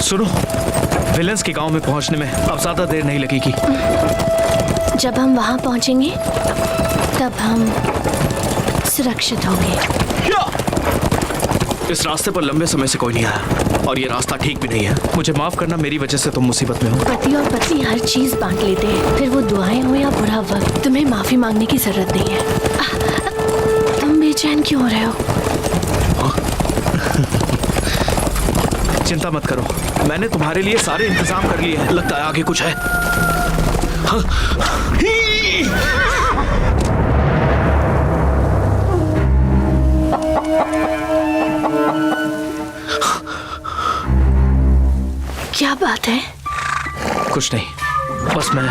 सुनो, विलेंस के गांव में पहुंचने में अब ज्यादा देर नहीं लगेगी। जब हम वहां पहुंचेंगे तब हम सुरक्षित होंगे। इस रास्ते पर लंबे समय से कोई नहीं आया और ये रास्ता ठीक भी नहीं है। मुझे माफ करना, मेरी वजह से तुम मुसीबत में हो। पति और पत्नी हर चीज बांट लेते हैं, फिर वो दुआएं हो या बुरा वक्त, तुम्हें माफी मांगने की जरूरत नहीं है। तुम बेचैन क्यों हो रहे हो? चिंता मत करो, मैंने तुम्हारे लिए सारे इंतजाम कर लिए हैं। लगता है आगे कुछ है। हाँ। क्या बात है? कुछ नहीं, बस मैं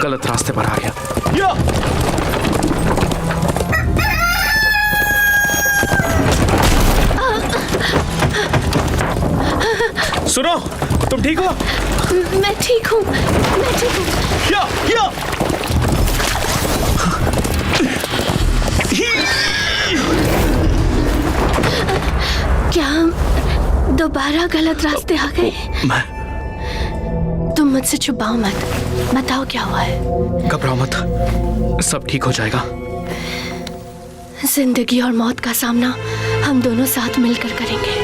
गलत रास्ते पर आ गया। सुनो, तुम ठीक हो? मैं ठीक हूँ, मैं ठीक हूँ। क्या हम दोबारा गलत रास्ते आ गए? तुम मुझसे छुपाओ मत, बताओ क्या हुआ है। घबराओ मत, सब ठीक हो जाएगा। जिंदगी और मौत का सामना हम दोनों साथ मिलकर करेंगे।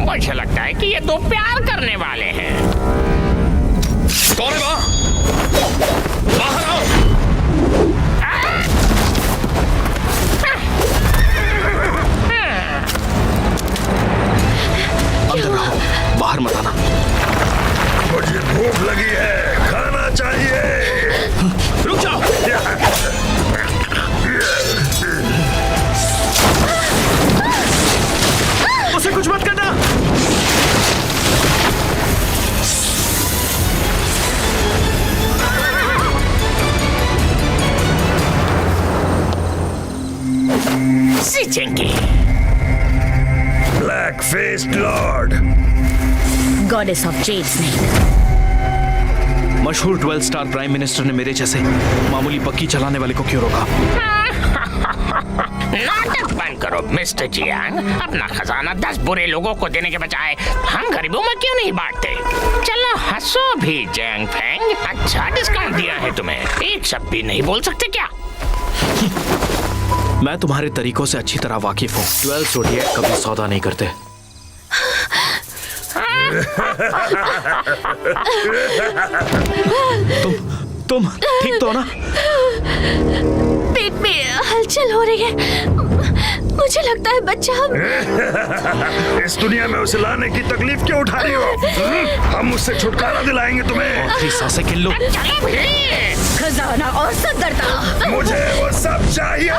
मुझे लगता है कि ये दो प्यार करने वाले हैं। कौन है वहाँ? बाहर आओ। अंदर रहो, बाहर मत आना। मुझे भूख लगी है, खाना चाहिए। रुक जाओ। उसे कुछ मत करना। Black faced Lord, goddess of Z snake. मशहूर 12 स्टार प्राइम मिनिस्टर ने मेरे जैसे मामूली पक्की चलाने वाले को क्यों रोका? नाटक बंद करो मिस्टर जियांग। अपना खजाना 10 बुरे लोगों को देने के बजाय हम गरीबों में क्यों नहीं बांटते? चलो हंसो भी जैंग फैंग, अच्छा डिस्काउंट दिया है तुम्हें। एक शब्द भी नहीं बोल सकते क्या? मैं तुम्हारे तरीकों से अच्छी तरह वाकिफ हूँ। 12 ज़ोडिएक कभी सौदा नहीं करते। तुम ठीक तो हो ना? पेट में हलचल हो रही है, मुझे लगता है बच्चा। इस दुनिया में उसे लाने की तकलीफ क्यों उठा रही हो? हम उससे छुटकारा दिलाएंगे तुम्हें। आखिरी सांसें गिन लो। चलो भी। खजाना और सदरता। मुझे वो सब चाहिए।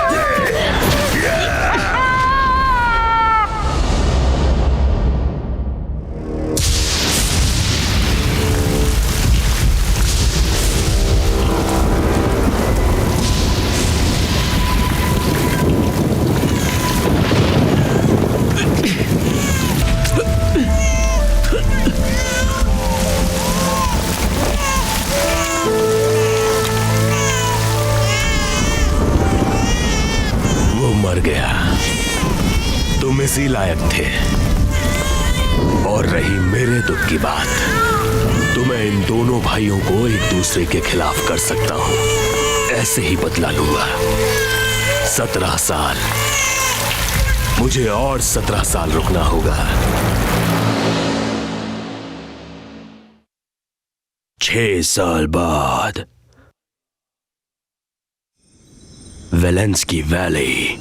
मर गया, तुम इसी लायक थे। और रही मेरे दुख की बात, तो मैं इन दोनों भाइयों को एक दूसरे के खिलाफ कर सकता हूं। ऐसे ही बदला लूंगा। 17 साल, मुझे और 17 साल रुकना होगा। 6 साल बाद वेलेंस्की वैली।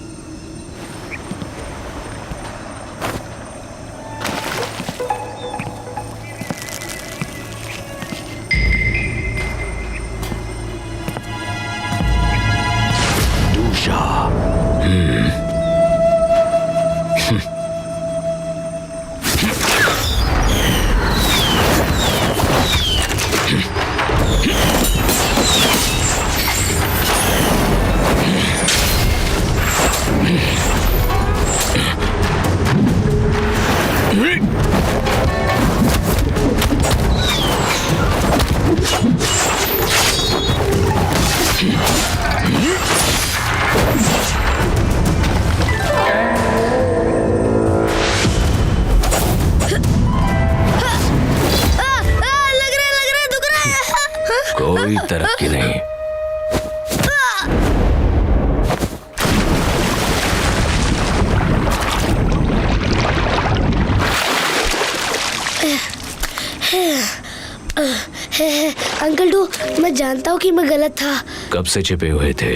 अंकल डू, मैं जानता हूँ कि मैं गलत था। कब से छिपे हुए थे?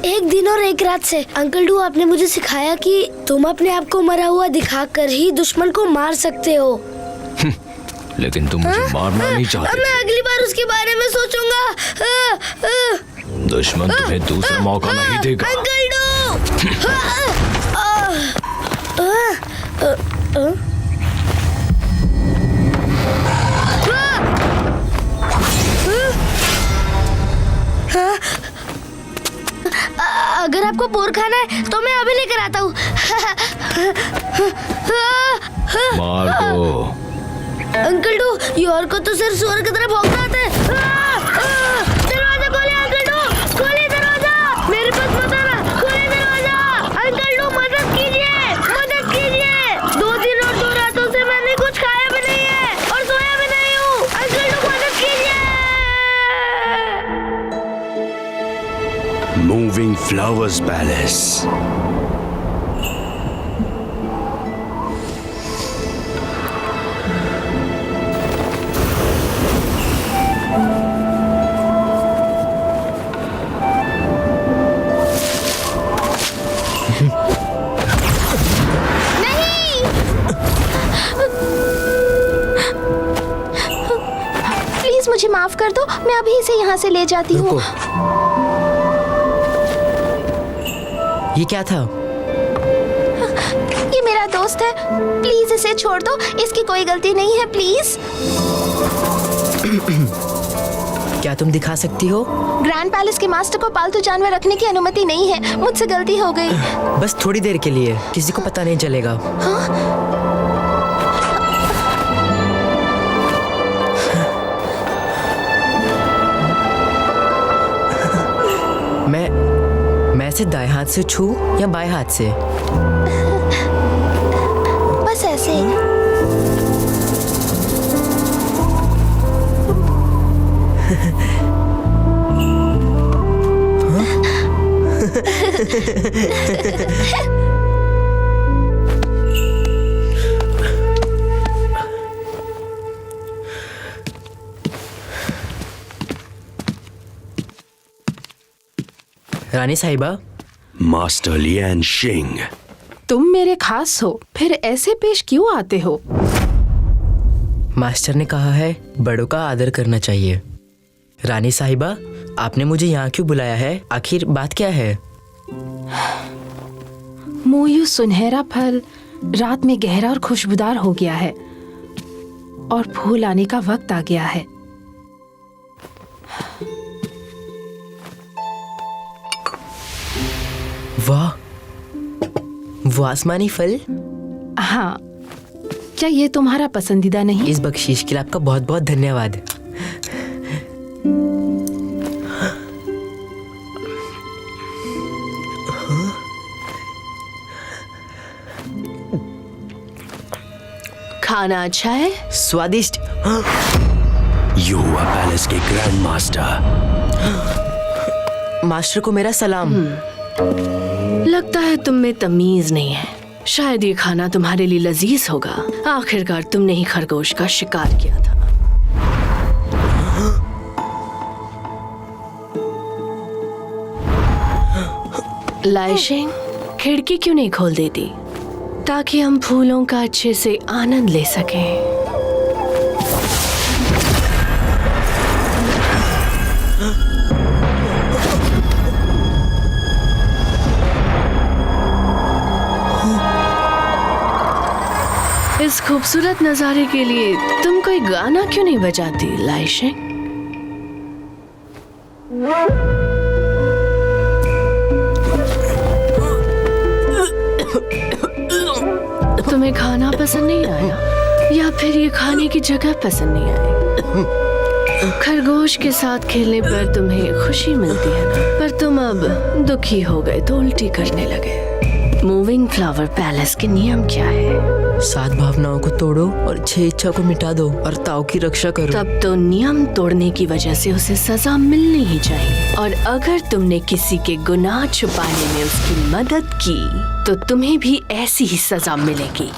एक दिन और एक रात से। अंकल डू, आपने मुझे सिखाया कि तुम अपने आप को मरा हुआ दिखाकर ही दुश्मन को मार सकते हो। लेकिन तुम मुझे मारना नहीं चाहते। मैं अगली बार उसके बारे में सोचूंगा। दुश्मन तुम्हें दूसरा मौका नहीं देगा। Uncle do! अगर आपको बोर खाना है तो मैं अभी लेकर आता हूँ। मार दो। अंकल डू, योर को तो सिर्फ सुअर की तरह भौंकना आता है। दरवाजा खोले अंकल डू, खोले दरवाजा। मेरे पास मत आना, खोले दरवाजा। अंकल डू, मदद कीजिए, मदद कीजिए। 2 दिन और 2 रातों से मैंने कुछ खाया भी नहीं है और सोया भी नहीं हूँ। अंकल डू, मदद कीजिए। Moving flowers palace. प्लीज मुझे माफ कर दो, मैं अभी इसे यहाँ से ले जाती हूँ। ये क्या था? ये मेरा दोस्त है, प्लीज इसे छोड़ दो, इसकी कोई गलती नहीं है, प्लीज। क्या तुम दिखा सकती हो? ग्रैंड पैलेस के मास्टर को पालतू जानवर रखने की अनुमति नहीं है, मुझसे गलती हो गई। बस थोड़ी देर के लिए, किसी को पता नहीं चलेगा। मैं इसे दाएं हाथ से छू या बाएं हाथ से? बस ऐसे। रानी साहिबा। मास्टर लियान शिंग। तुम मेरे खास हो, फिर ऐसे पेश क्यों आते हो? मास्टर ने कहा है बड़ों का आदर करना चाहिए। रानी साहिबा, आपने मुझे यहाँ क्यों बुलाया है? आखिर बात क्या है? मोयू सुनहरा फल रात में गहरा और खुशबूदार हो गया है और फूल आने का वक्त आ गया है। वाह, वो आसमानी फल। हाँ, क्या ये तुम्हारा पसंदीदा नहीं? इस बख्शीश के लिए आपका बहुत बहुत धन्यवाद। खाना अच्छा है? स्वादिष्ट। युवा पैलेस के ग्रैंड मास्टर। मास्टर को मेरा सलाम। लगता है तुम में तमीज नहीं है। शायद ये खाना तुम्हारे लिए लजीज होगा। आखिरकार तुमने ही खरगोश का शिकार किया था। लाइशिंग, खिड़की क्यों नहीं खोल देती ताकि हम फूलों का अच्छे से आनंद ले सकें? इस खूबसूरत नजारे के लिए तुम कोई गाना क्यों नहीं बजाती लाइशिंग? तुम्हें खाना पसंद नहीं आया या फिर ये खाने की जगह पसंद नहीं आई? खरगोश के साथ खेलने पर तुम्हें खुशी मिलती है ना, पर तुम अब दुखी हो गए तो उल्टी करने लगे। मूविंग फ्लावर पैलेस के नियम क्या है? 7 भावनाओं को तोड़ो और 6 इच्छा को मिटा दो और ताऊ की रक्षा करो। तब तो नियम तोड़ने की वजह से उसे सजा मिलनी ही चाहिए। और अगर तुमने किसी के गुनाह छुपाने में उसकी मदद की तो तुम्हें भी ऐसी ही सजा मिलेगी।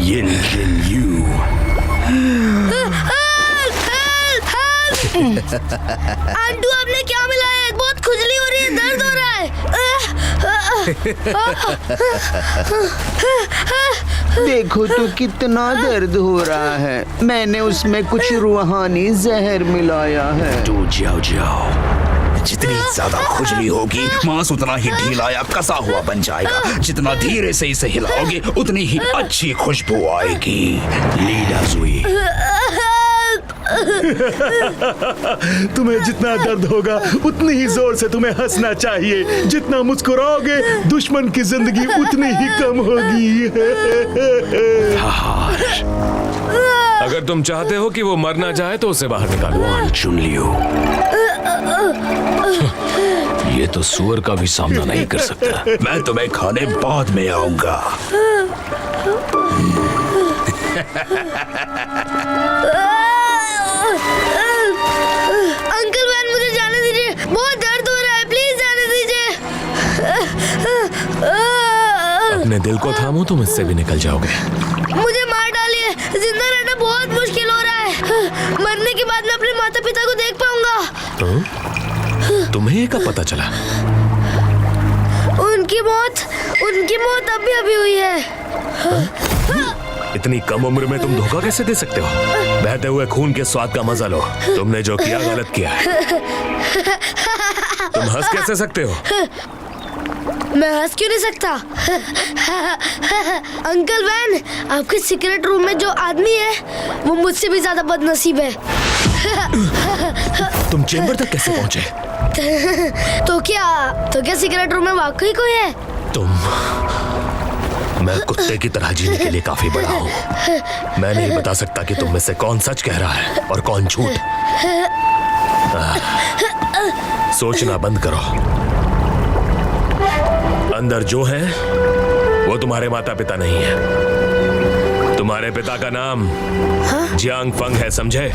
Yin Jin Yu. आंटू आपने क्या मिलाया है? बहुत खुजली हो रही है, दर्द हो रहा है। देखो तो कितना दर्द हो रहा है। मैंने उसमें कुछ रूहानी जहर मिलाया है। तो जाओ जाओ। जितनी ज्यादा खुजली होगी मांस उतना ही ढीला या कसा हुआ बन जाएगा। जितना धीरे से इसे हिलाओगे उतनी ही अच्छी खुशबू आएगी। लीडा सुई। तुम्हें जितना दर्द होगा उतनी ही जोर से तुम्हें हंसना चाहिए। जितना मुस्कुराओगे दुश्मन की जिंदगी उतनी ही कम होगी। अगर तुम चाहते हो कि वो मरना चाहे तो उसे बाहर निकालो। चुन लियो। ये तो सुअर का भी सामना नहीं कर सकता। मैं तुम्हें खाने बाद में आऊंगा। अंकल वैन, मुझे जाने दीजिए, बहुत दर्द हो रहा है, प्लीज जाने दीजिए। अपने दिल को थामो, तुम इससे भी निकल जाओगे। मुझे मार डालिए, जिंदा रहना बहुत मुश्किल हो रहा है। मरने के बाद मैं अपने माता पिता को देख पाऊंगा। तुम्हें कब पता चला? उनकी मौत अभी हुई है। इतनी कम उम्र में तुम धोखा कैसे दे सकते हो? बहते हुए खून के स्वाद का मजा लो। तुमने जो किया गलत किया है। तुम हंस कैसे सकते हो? मैं हंस क्यों नहीं सकता? अंकल वैन, आपके सीक्रेट रूम में जो आदमी है वो मुझसे भी ज्यादा बदनसीब है। तुम चेंबर तक कैसे पहुंचे? तो क्या सीक्रेट रूम में वाकई कोई है? मैं कुत्ते की तरह जीने के लिए काफी बड़ा हूँ। मैं नहीं बता सकता कि तुम में से कौन सच कह रहा है और कौन झूठ। सोचना बंद करो। अंदर जो है वो तुम्हारे माता पिता नहीं है। तुम्हारे पिता का नाम जियांग फंग है, समझे?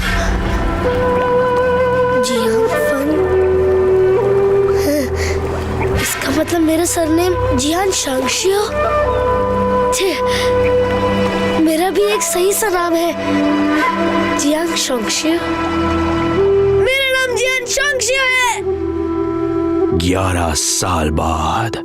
जियांग फंग? इसका मतलब मेरा सरनेम जियान शांगशियो। मेरा भी एक सही सा नाम है, जियांग शांगशियो। मेरा नाम जियान शांगशियो है। 11 साल बाद।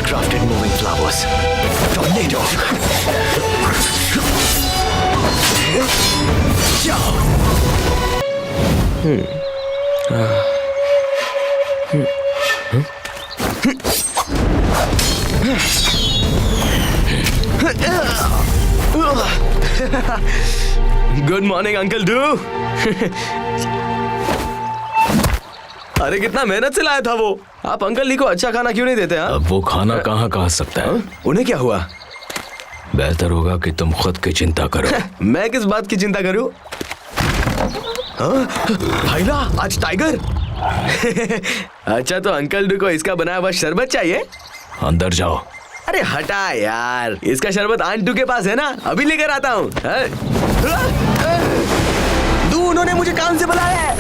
Crafted moving flowers. Tornado. Good morning uncle do. अरे कितना मेहनत से लाया था वो। आप अंकल ली को अच्छा खाना क्यों नहीं देते? अब वो खाना कहाँ खा सकता है? उन्हें क्या हुआ? बेहतर होगा कि तुम खुद की चिंता करो। मैं किस बात की चिंता करूं? भाईला, आज टाइगर। अच्छा, तो अंकल डू को इसका बनाया हुआ शरबत चाहिए? अंदर जाओ। अरे हटा यार, इसका शरबत आंटू के पास है ना, अभी लेकर आता हूँ। डू, उन्होंने मुझे काम से बुलाया है।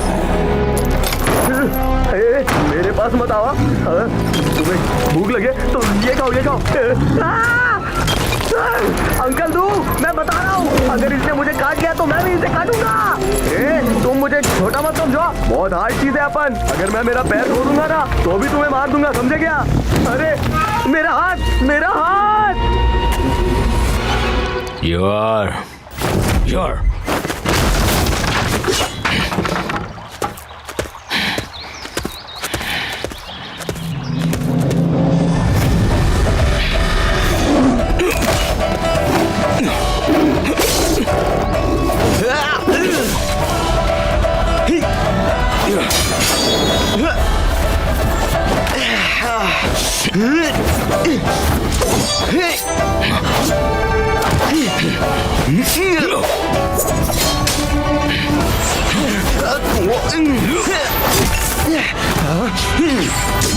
मेरे पास मत आओ। तुम्हें भूख लगे तो ये खाओ। अंकल डू, मैं बता रहा हूँ, अगर इसने मुझे काट लिया तो मैं भी इसे काटूंगा। तुम मुझे छोटा मत समझो, बहुत हार्ड चीज है अपन। अगर मैं मेरा पैर तोड़ूंगा ना तो भी तुम्हें मार दूंगा, समझे क्या? अरे मेरा हाथ। You're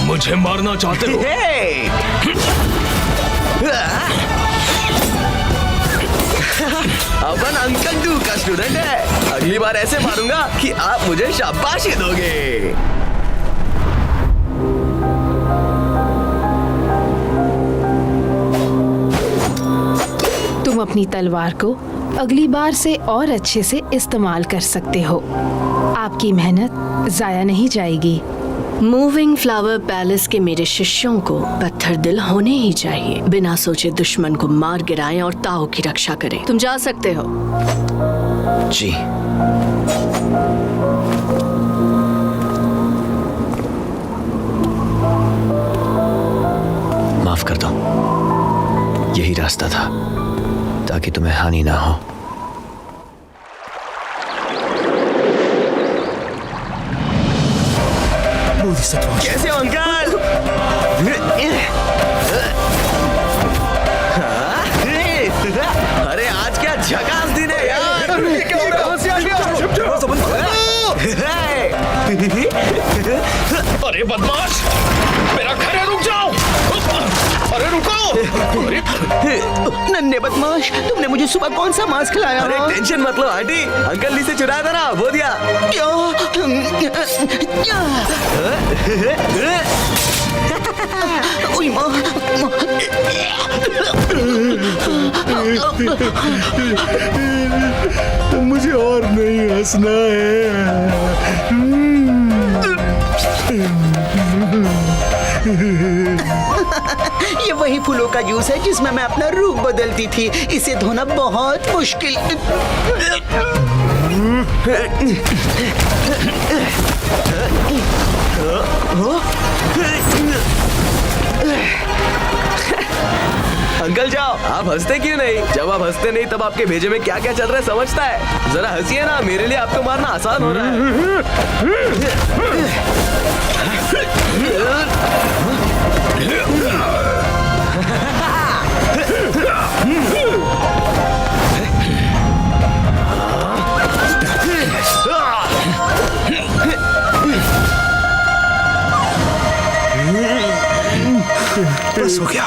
मुझे मारना चाहते हो? अपन अंकल डू का स्टूडेंट है। अगली बार ऐसे मारूंगा कि आप मुझे शाबाशी दोगे। तुम अपनी तलवार को अगली बार से और अच्छे से इस्तेमाल कर सकते हो। आपकी मेहनत जाया नहीं जाएगी। मूविंग फ्लावर पैलेस के मेरे शिष्यों को पत्थर दिल होने ही चाहिए। बिना सोचे दुश्मन को मार गिराएं और ताओ की रक्षा करें। तुम जा सकते हो। जी। माफ कर दो, यही रास्ता था ताकि तुम्हें हानि ना हो। कैसे हो अंकल? अरे आज क्या झकास दिन है यार। अरे बदमाश, मेरा घर है, रुक जाओ। अरे रुको। नन्हे बदमाश, तुमने मुझे सुबह कौन सा मांस खिलाया? अरे टेंशन मत लो आंटी, अंकल ली से चुराया था ना, वो दिया। मुझे और नहीं हंसना है। ये वही फूलों का जूस है जिसमें मैं अपना रूप बदलती थी। इसे धोना बहुत मुश्किल। अंकल जाओ, आप हंसते क्यों नहीं? जब आप हंसते नहीं तब आपके भेजे में क्या क्या चल रहा है समझता है? जरा हंसिए ना, मेरे लिए आपको मारना आसान हो रहा है। बस हो गया।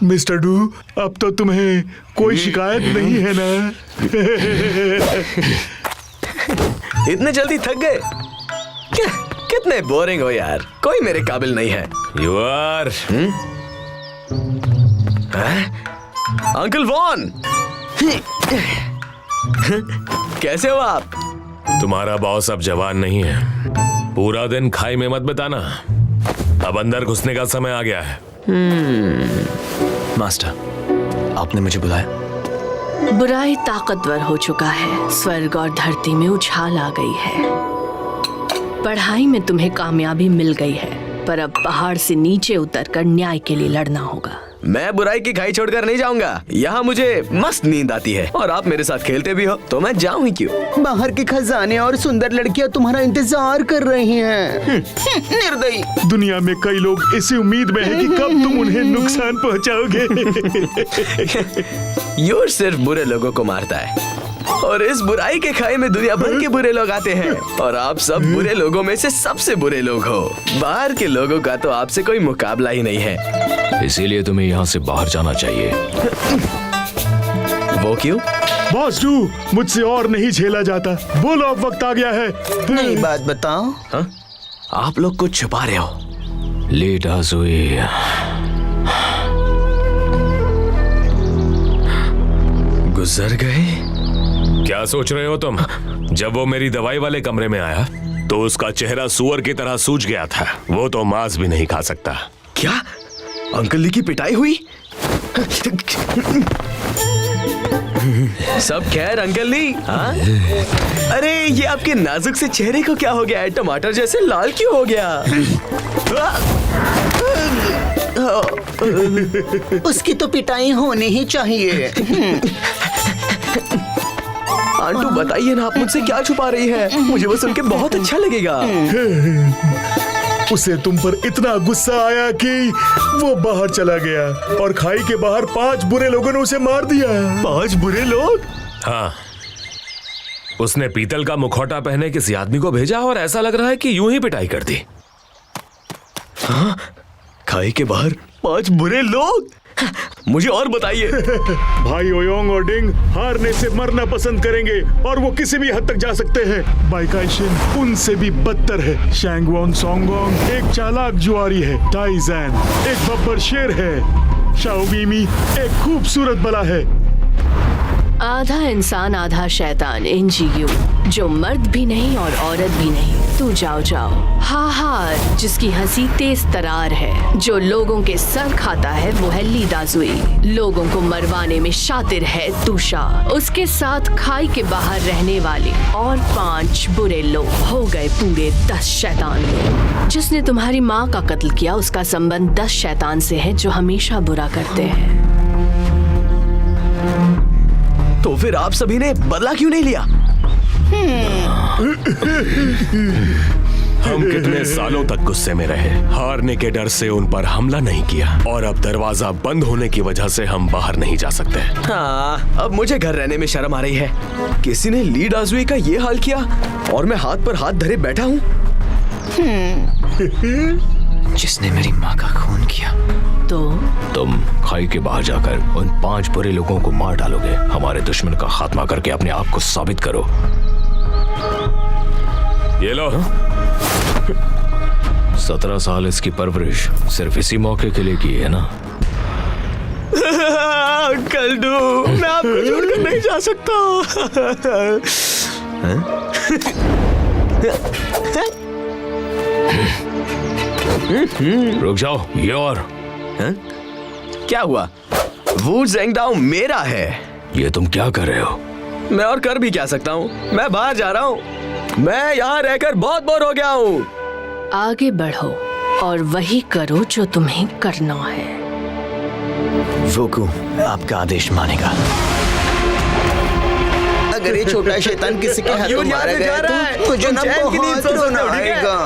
मिस्टर डू, अब तो तुम्हें कोई शिकायत नहीं है ना? इतने जल्दी थक गए? कितने बोरिंग हो यार, कोई मेरे काबिल नहीं है। यू आर अंकल वॉन, कैसे हो आप? तुम्हारा बॉस अब जवान नहीं है। पूरा दिन खाई में मत बिताना, अब अंदर घुसने का समय आ गया है। मास्टर, आपने मुझे बुलाया? बुराई ताकतवर हो चुका है। स्वर्ग और धरती में उछाल आ गई है। पढ़ाई में तुम्हें कामयाबी मिल गई है, पर अब पहाड़ से नीचे उतरकर न्याय के लिए लड़ना होगा। मैं बुराई की खाई छोड़कर नहीं जाऊंगा। यहाँ मुझे मस्त नींद आती है और आप मेरे साथ खेलते भी हो, तो मैं जाऊँ ही क्यों? बाहर के खजाने और सुंदर लड़कियां तुम्हारा इंतजार कर रही हैं। निर्दयी। दुनिया में कई लोग इसी उम्मीद में हैं कि कब तुम उन्हें नुकसान पहुंचाओगे। यूर सिर्फ बुरे लोगों को मारता है और इस बुराई के खाई में दुनिया भर के बुरे लोग आते हैं और आप सब बुरे लोगों में से सबसे बुरे लोग हो। बाहर के लोगों का तो आपसे कोई मुकाबला ही नहीं है। इसीलिए तुम्हें यहाँ से बाहर जाना चाहिए। वो क्यों? बॉस डू, मुझसे और नहीं झेला जाता। बोलो, अब वक्त आ गया है। नई बात बताओ। हा? आप लोग कुछ छुपा रहे हो। लेटा सोए। गुजर गए? क्या सोच रहे हो तुम? जब वो मेरी दवाई वाले कमरे में आया तो उसका चेहरा सुअर की तरह सूज गया था। वो तो मांस भी नहीं खा सकता। क्या अंकल ली की पिटाई हुई? सब खैर अंकल ली? हाँ? अरे ये आपके नाजुक से चेहरे को क्या हो गया है? टमाटर जैसे लाल क्यों हो गया? उसकी तो पिटाई होनी ही चाहिए। आंटू बताइए ना, आप मुझसे क्या छुपा रही है? मुझे वो सुन के बहुत अच्छा लगेगा। उसे तुम पर इतना गुस्सा आया कि वो बाहर चला गया और खाई के बाहर 5 बुरे लोगों ने उसे मार दिया। 5 बुरे लोग? हाँ, उसने पीतल का मुखौटा पहने किसी आदमी को भेजा और ऐसा लग रहा है कि यूं ही पिटाई कर दी। हाँ? खाई के बाहर 5 बुरे लोग। मुझे और बताइए। भाई ओयोंग और डिंग हारने से मरना पसंद करेंगे और वो किसी भी हद तक जा सकते हैं। बाइकाइशिन उनसे भी बदतर है। शैंगवोन सोंगोंग एक चालाक जुआरी है। टाइजैन एक बब्बर शेर है। शाओमीमी एक खूबसूरत बला है। आधा इंसान आधा शैतान इंजीयू, जो मर्द भी नहीं और औरत भी नहीं। तू जाओ जाओ। हाहार जिसकी हंसी तेज तरार है, जो लोगों के सर खाता है वो है ली दाजुई। लोगों को मरवाने में शातिर है तुषा। उसके साथ खाई के बाहर रहने वाले और 5 बुरे लोग हो गए पूरे 10 शैतान लोग। जिसने तुम्हारी माँ का कत्ल किया उसका संबंध 10 शैतान से है जो हमेशा बुरा करते हैं। तो फिर आप सभी ने बदला क्यों नहीं लिया? हम कितने सालों तक गुस्से में रहे, हारने के डर से उन पर हमला नहीं किया और अब दरवाजा बंद होने की वजह से हम बाहर नहीं जा सकते। हाँ, अब मुझे घर रहने में शर्म आ रही है। किसी ने ली दाजुई का ये हाल किया और मैं हाथ पर हाथ धरे बैठा हूँ। जिसने मेरी माँ का खून किया। तो तुम खाई के बाहर जाकर उन 5 बुरे लोगों को मार डालोगे। हमारे दुश्मन का खात्मा करके अपने आप को साबित करो। ये लो। 17 साल इसकी परवरिश सिर्फ इसी मौके के लिए की है ना? कल्डू, मैं आपको छोड़कर नहीं जा सकता। रुक जाओ, ये और क्या हुआ? वू ज़ेंगडाओ मेरा है। ये तुम क्या कर रहे हो? मैं और कर भी क्या सकता हूँ? मैं बाहर जा रहा हूँ। मैं यहाँ रहकर बहुत बोर हो गया हूँ। आगे बढ़ो और वही करो जो तुम्हें करना है। वोकू आपका आदेश मानेगा। अगर ये छोटा शैतान किसी के हाथों मारा गया तो मुझे ना बहुत रोना आएगा।